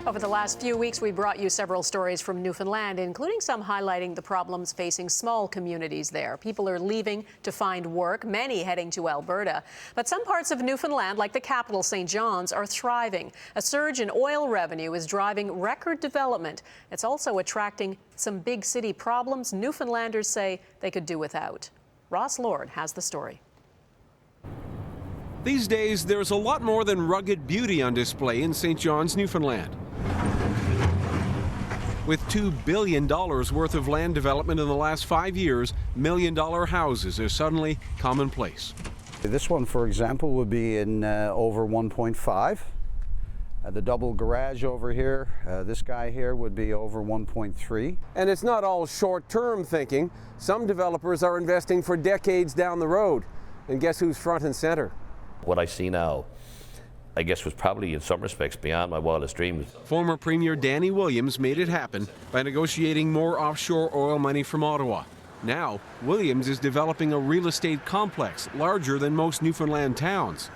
Over the last few weeks, we brought you several stories from Newfoundland, including some highlighting the problems facing small communities there. People are leaving to find work, many heading to Alberta. But some parts of Newfoundland, like the capital, St. John's, are thriving. A surge in oil revenue is driving record development. It's also attracting some big city problems Newfoundlanders say they could do without. Ross Lord has the story. These days, there's a lot more than rugged beauty on display in St. John's, Newfoundland. With $2 billion worth of land development in the last 5 years, million-dollar houses are suddenly commonplace. This one, for example, would be in over 1.5. The double garage over here, this guy here would be over 1.3. And it's not all short-term thinking. Some developers are investing for decades down the road. And guess who's front and center? What I see now, I guess, was probably in some respects beyond my wildest dreams. Former Premier Danny Williams made it happen by negotiating more offshore oil money from Ottawa. Now, Williams is developing a real estate complex larger than most Newfoundland towns.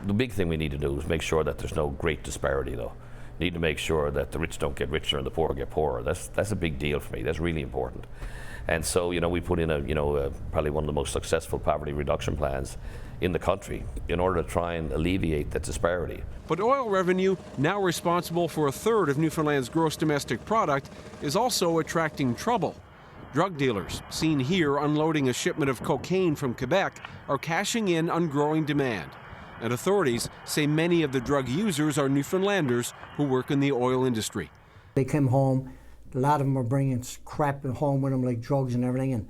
The big thing we need to do is make sure that there's no great disparity, though. We need to make sure that the rich don't get richer and the poor get poorer. That's a big deal for me. That's really important. And so, we put in probably one of the most successful poverty reduction plans in the country in order to try and alleviate that disparity. But oil revenue, now responsible for a third of Newfoundland's gross domestic product, is also attracting trouble. Drug dealers, seen here unloading a shipment of cocaine from Quebec, are cashing in on growing demand. And authorities say many of the drug users are Newfoundlanders who work in the oil industry. They come home, a lot of them are bringing crap home with them, like drugs and everything,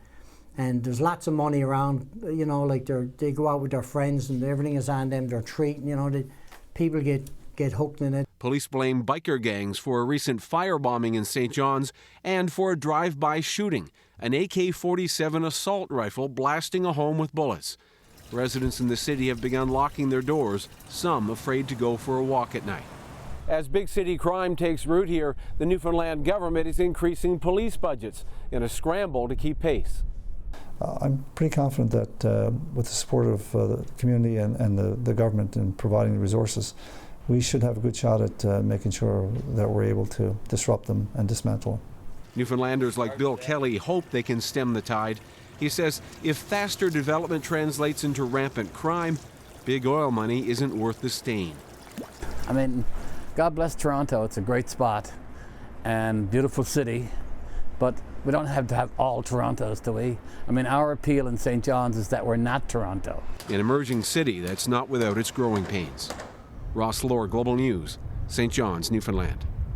and there's lots of money around, like they go out with their friends and everything is on them, they're treating, people get hooked in it. Police blame biker gangs for a recent firebombing in St. John's and for a drive-by shooting, an AK-47 assault rifle blasting a home with bullets. Residents in the city have begun locking their doors, some afraid to go for a walk at night. As big city crime takes root here, the Newfoundland government is increasing police budgets in a scramble to keep pace. I'm pretty confident that with the support of the community and the government in providing the resources, we should have a good shot at making sure that we're able to disrupt them and dismantle them. Newfoundlanders like Bill Kelly hope they can stem the tide. He says if faster development translates into rampant crime, big oil money isn't worth the stain. I mean, God bless Toronto. It's a great spot and beautiful city, but we don't have to have all Torontos, do we? I mean, our appeal in St. John's is that we're not Toronto. An emerging city that's not without its growing pains. Ross Lord, Global News, St. John's, Newfoundland.